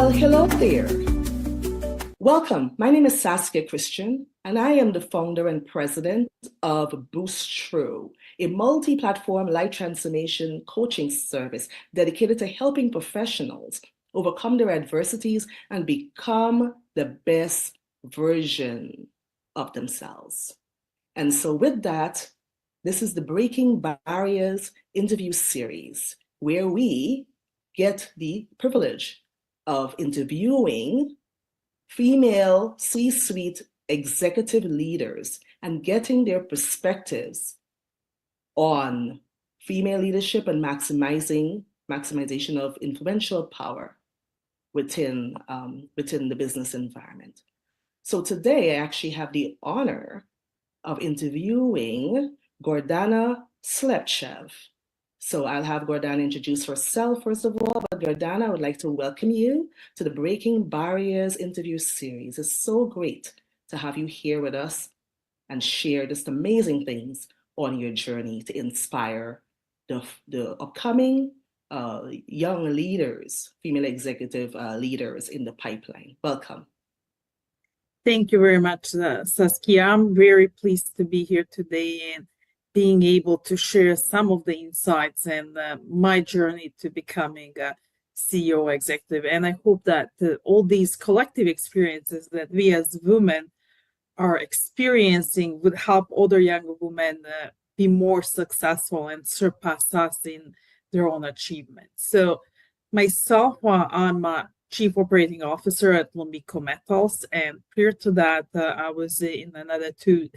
Well, hello there. Welcome. My name is Saskia Christian, and I am the founder and president of BoostThru, a multi-platform life transformation coaching service dedicated to helping professionals overcome their adversities and become the best version of themselves. And so with that, this is the Breaking Barriers interview series, where we get the privilege of interviewing female C-suite executive leaders and getting their perspectives on female leadership and maximization of influential power within the business environment. So today I actually have the honor of interviewing Gordana Slepcev. So I'll have Gordana introduce herself first of all, but Gordana, I would like to welcome you to the Breaking Barriers interview series. It's so great to have you here with us and share just amazing things on your journey to inspire the upcoming young leaders, female executive leaders in the pipeline. Welcome. Thank you very much, Saskia. I'm very pleased to be here today and being able to share some of the insights and my journey to becoming a CEO executive. And I hope that all these collective experiences that we as women are experiencing would help other young women be more successful and surpass us in their own achievements. So myself, I'm a Chief Operating Officer at Lomiko Metals, and prior to that, I was in another two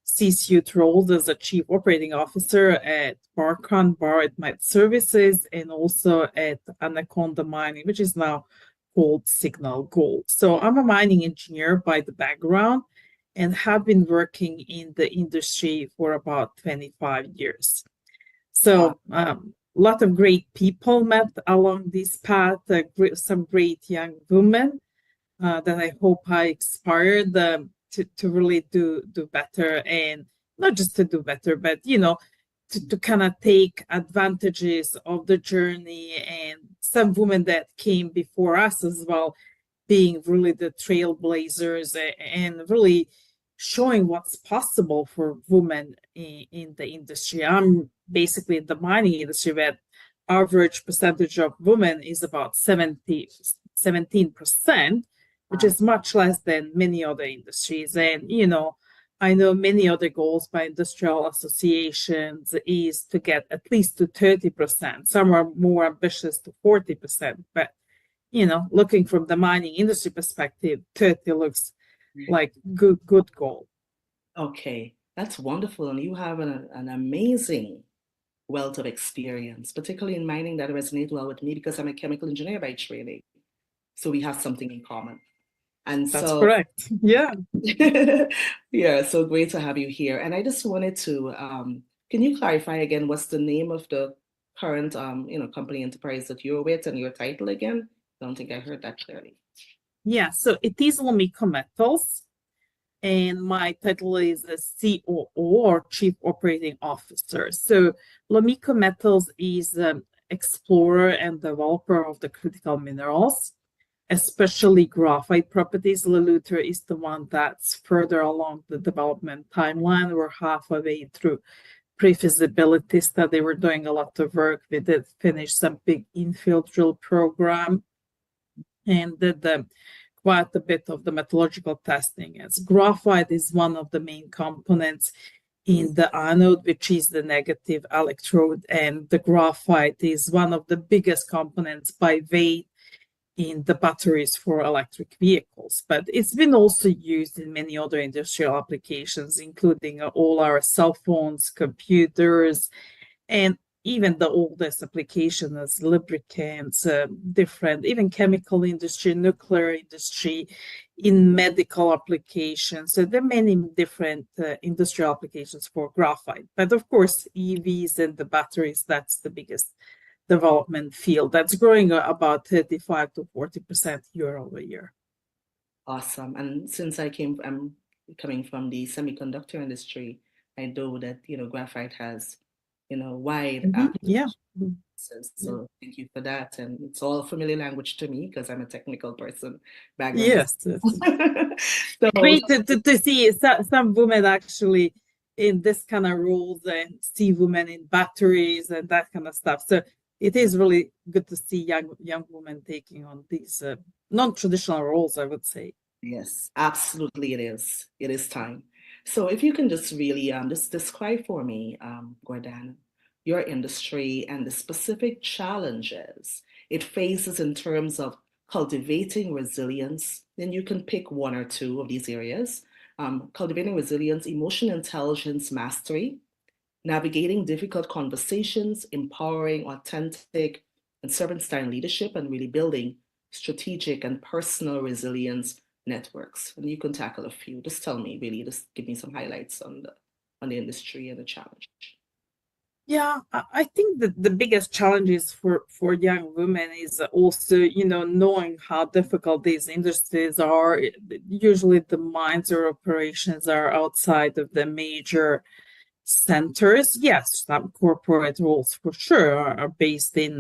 C-suite roles as a Chief Operating Officer at Barrett Met Services and also at Anaconda Mining, which is now called Signal Gold. So I'm a mining engineer by the background and have been working in the industry for about 25 years. So a lot of great people met along this path, some great young women that I hope I inspired to really do better, and not just to do better, but to kind of take advantages of the journey, and some women that came before us as well, being really the trailblazers and really showing what's possible for women in the industry. I'm basically in the mining industry, where average percentage of women is about 17%, which is much less than many other industries. And, I know many other goals by industrial associations is to get at least to 30%. Some are more ambitious to 40%. But, looking from the mining industry perspective, 30 looks like good goal. Okay, that's wonderful. And you have an amazing wealth of experience, particularly in mining, that resonates well with me because I'm a chemical engineer by training. So we have something in common. And that's correct. Yeah. Yeah, so great to have you here. And I just wanted to, can you clarify again, what's the name of the current, company enterprise that you're with and your title again? I don't think I heard that clearly. Yeah, so it is Lomiko Metals, and my title is a COO, or Chief Operating Officer. So Lomiko Metals is an explorer and developer of the critical minerals, especially graphite properties. Leluter is the one that's further along the development timeline. We're halfway through pre-feasibility study. We're doing a lot of work. We did finish some big infill drill program and did quite a bit of the metallurgical testing, as graphite is one of the main components in the anode, which is the negative electrode, and the graphite is one of the biggest components by weight in the batteries for electric vehicles. But it's been also used in many other industrial applications, including all our cell phones, computers, and even the oldest application as lubricants, different, even chemical industry, nuclear industry, in medical applications. So there are many different industrial applications for graphite. But of course, EVs and the batteries, that's the biggest development field. That's growing about 35 to 40% year over year. Awesome. And since I'm coming from the semiconductor industry, I know that, graphite has wide application. Yeah. So thank you for that. And it's all familiar language to me because I'm a technical person background. Yes. So, Great to see some women actually in this kind of roles and see women in batteries and that kind of stuff. So it is really good to see young women taking on these non-traditional roles, I would say. yes, absolutely it is. It is time. So if you can just really just describe for me, Gordana, your industry and the specific challenges it faces in terms of cultivating resilience, then you can pick one or two of these areas. Cultivating resilience, emotional intelligence mastery, navigating difficult conversations, empowering authentic and servant-style leadership, and really building strategic and personal resilience networks. And you can tackle a few. Just tell me, really, just give me some highlights on the industry and the challenge. Yeah, I think that the biggest challenges for young women is also, knowing how difficult these industries are. Usually the mines or operations are outside of the major centers. Yes, some corporate roles for sure are based in,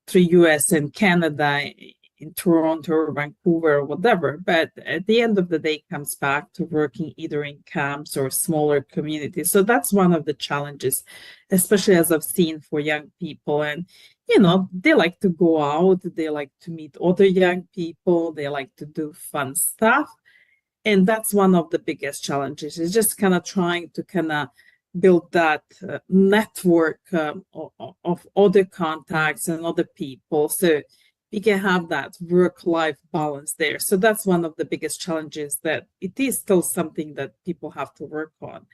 through US and Canada, in Toronto or Vancouver or whatever. But at the end of the day, it comes back to working either in camps or smaller communities. So that's one of the challenges, especially as I've seen for young people. And, they like to go out, they like to meet other young people, they like to do fun stuff. And that's one of the biggest challenges, is just kind of trying to kind of build that network of other contacts and other people, so we can have that work-life balance there. So that's one of the biggest challenges, that it is still something that people have to work on.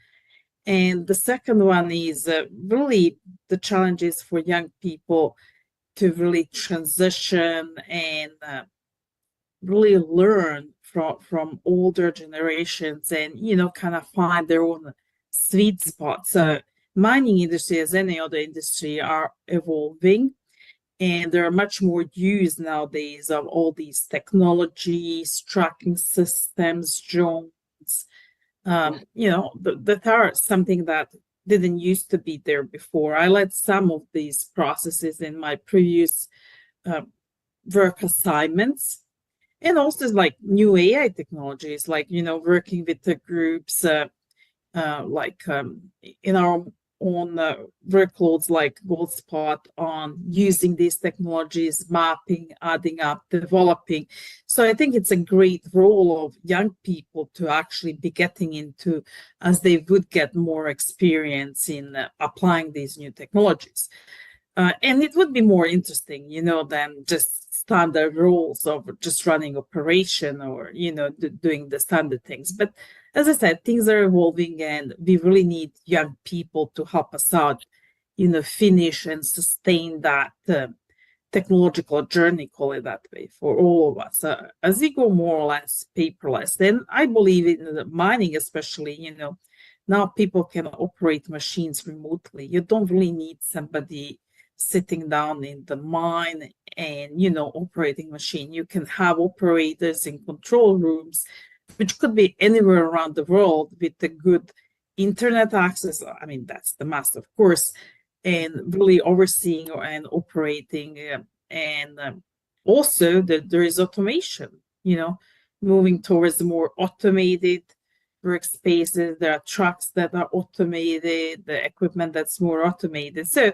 And the second one is really the challenges for young people to really transition and really learn from older generations, and kind of find their own sweet spot. So mining industry, as any other industry, are evolving, and there are much more use nowadays of all these technologies, tracking systems, drones, that are something that didn't used to be there before. I led some of these processes in my previous work assignments. And also like new AI technologies, like, working with the groups, in our own workloads like Goldspot, on using these technologies, mapping, adding up, developing. So I think it's a great role of young people to actually be getting into, as they would get more experience in applying these new technologies. And it would be more interesting, than just standard roles of just running operation or, doing the standard things. But as I said, things are evolving, and we really need young people to help us out, finish and sustain that technological journey, call it that way, for all of us. As we go more or less paperless, then I believe in the mining, especially, now people can operate machines remotely. You don't really need somebody sitting down in the mine and, operating machine. You can have operators in control rooms, which could be anywhere around the world, with the good internet access. I mean, that's the must, of course, and really overseeing and operating. And also that there is automation, moving towards more automated workspaces. There are trucks that are automated, the equipment that's more automated. So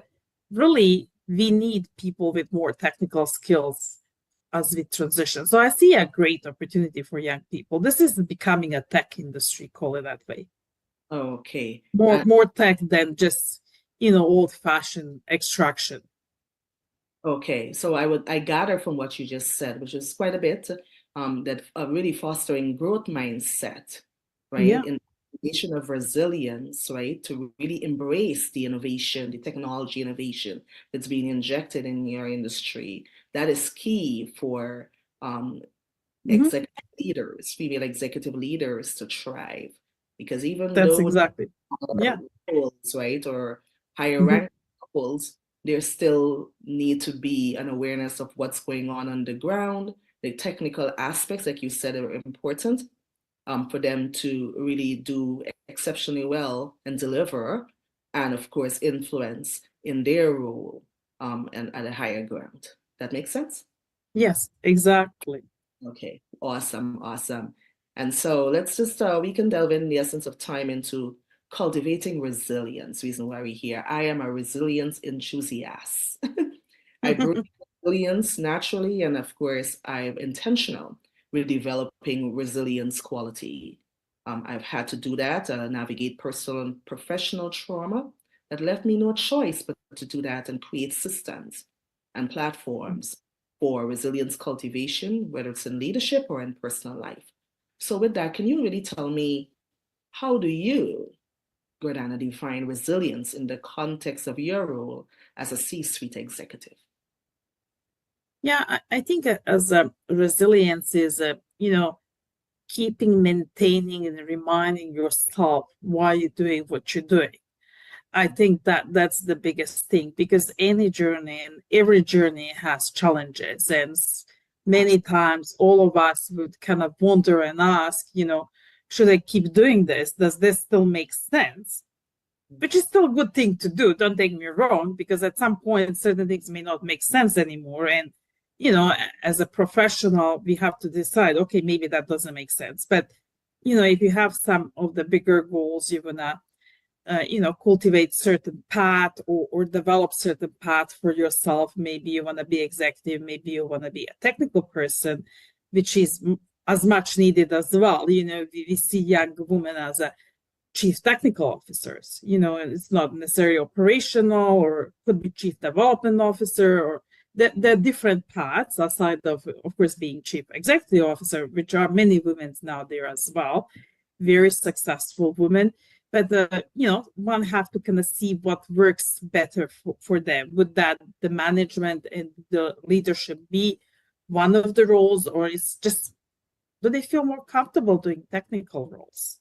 really, we need people with more technical skills as we transition. So I see a great opportunity for young people. This is becoming a tech industry, call it that way. Okay. More tech than just, old-fashioned extraction. Okay, so I gather from what you just said, which is quite a bit, that really fostering growth mindset, right? Yeah. In nation of resilience, right? To really embrace the innovation, the technology innovation that's being injected in your industry. That is key for executive leaders, female executive leaders, to thrive. Because even That's though exactly. Yeah. roles, right, or higher rank roles, there still need to be an awareness of what's going on the ground. The technical aspects, like you said, are important for them to really do exceptionally well and deliver, and of course, influence in their role. and at a higher ground. That makes sense? Yes, exactly. Okay, awesome, awesome. And so let's just, we can delve in the essence of time into cultivating resilience, reason why we're here. I am a resilience enthusiast. I bring resilience naturally, and of course, I'm intentional with developing resilience quality. I've had to do that, navigate personal and professional trauma that left me no choice but to do that and create systems and platforms for resilience cultivation, whether it's in leadership or in personal life. So, with that, can you really tell me how do you, Gordana, define resilience in the context of your role as a C-suite executive? Yeah, I think as a resilience is keeping, maintaining, and reminding yourself why you're doing what you're doing. I think that's the biggest thing, because any journey and every journey has challenges, and many times all of us would kind of wonder and ask, should I keep doing this? Does this still make sense? Which is still a good thing to do, don't take me wrong, because at some point certain things may not make sense anymore. And, as a professional, we have to decide, okay, maybe that doesn't make sense. But, if you have some of the bigger goals, you want to cultivate certain path or develop certain path for yourself. Maybe you want to be executive, maybe you want to be a technical person, which is as much needed as well. We see young women as a chief technical officers, and it's not necessarily operational, or could be chief development officer, or the different paths aside of course, being chief executive officer, which are many women now there as well, very successful women. But one have to kind of see what works better for them. Would that the management and the leadership be one of the roles, or is just, do they feel more comfortable doing technical roles?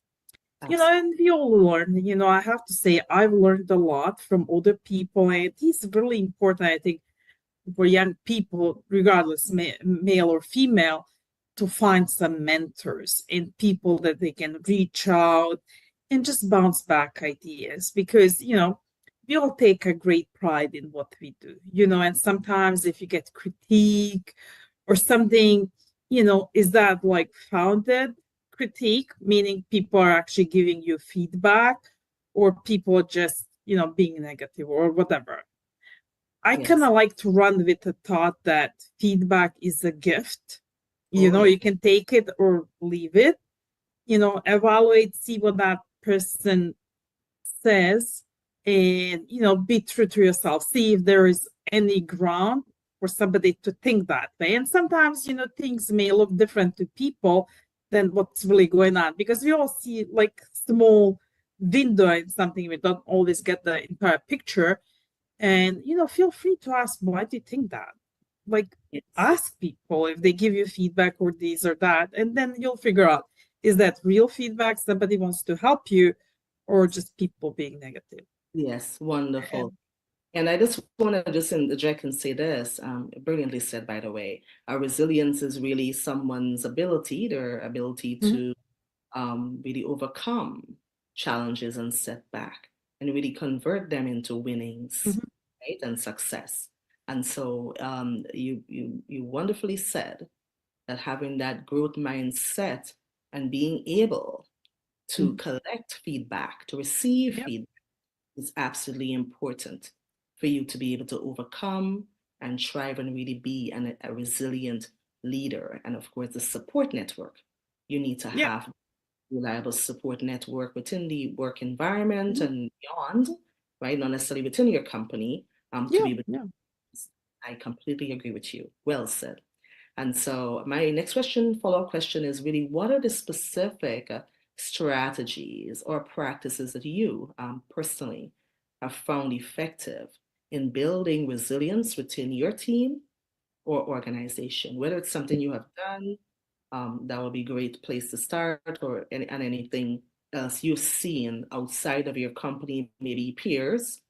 And we all learn. I have to say, I've learned a lot from other people, and it's really important, I think, for young people, regardless male or female, to find some mentors and people that they can reach out and just bounce back ideas, because we all take a great pride in what we do, and sometimes if you get critique or something, is that like founded critique, meaning people are actually giving you feedback, or people just being negative or whatever. I kind of like to run with the thought that feedback is a gift. You can take it or leave it, evaluate, see what that person says, and be true to yourself, see if there is any ground for somebody to think that way. And sometimes things may look different to people than what's really going on, because we all see like small window in something. We don't always get the entire picture. And feel free to ask, why do you think that? Like, ask people if they give you feedback or this or that, and then you'll figure out, is that real feedback, somebody wants to help you, or just people being negative? Yes, wonderful. And I just want to just interject and say this, brilliantly said, by the way. Our resilience is really someone's ability, their ability to really overcome challenges and setback and really convert them into winnings, right, and success. And so you wonderfully said that having that growth mindset and being able to collect feedback, to receive feedback, is absolutely important for you to be able to overcome and thrive and really be a resilient leader. And of course, the support network. You need to have reliable support network within the work environment and beyond, right? Not necessarily within your company, to be able to. I completely agree with you. Well said. And so my next question, follow-up question is really, what are the specific strategies or practices that you personally have found effective in building resilience within your team or organization? Whether it's something you have done, that would be a great place to start, or anything else you've seen outside of your company, maybe peers,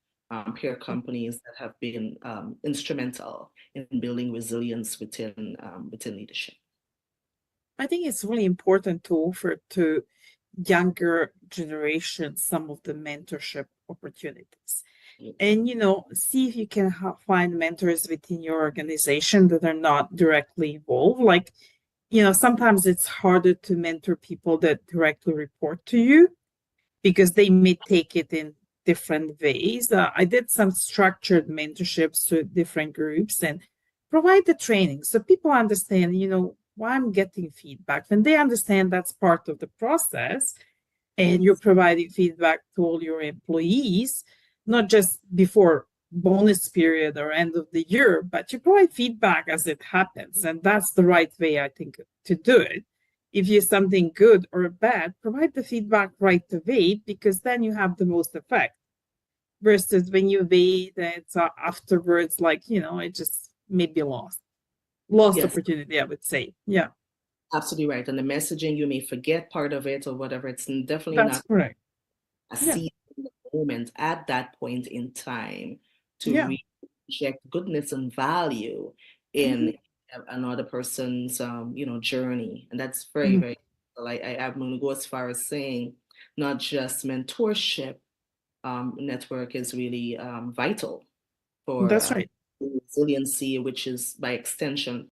peer companies that have been instrumental in building resilience within leadership. I think it's really important to offer to younger generations some of the mentorship opportunities. And, see if you can find mentors within your organization that are not directly involved. Like, sometimes it's harder to mentor people that directly report to you because they may take it in different ways. I did some structured mentorships to different groups and provide the training so people understand, why I'm getting feedback. When they understand that's part of the process, and you're providing feedback to all your employees, not just before bonus period or end of the year, but you provide feedback as it happens. And that's the right way, I think, to do it. If you're something good or bad, provide the feedback right away, because then you have the most effect. Versus when you wait and it's afterwards, it just may be lost. Lost Yes, opportunity, I would say. Yeah, absolutely right. And the messaging, you may forget part of it or whatever. It's definitely that's not correct. a Yeah, seed in the moment at that point in time to yeah. reject goodness and value Mhm. in another person's journey. And that's very, Mhm. very I'm going to go as far as saying not just mentorship network is really vital for That's right. resiliency, which is by extension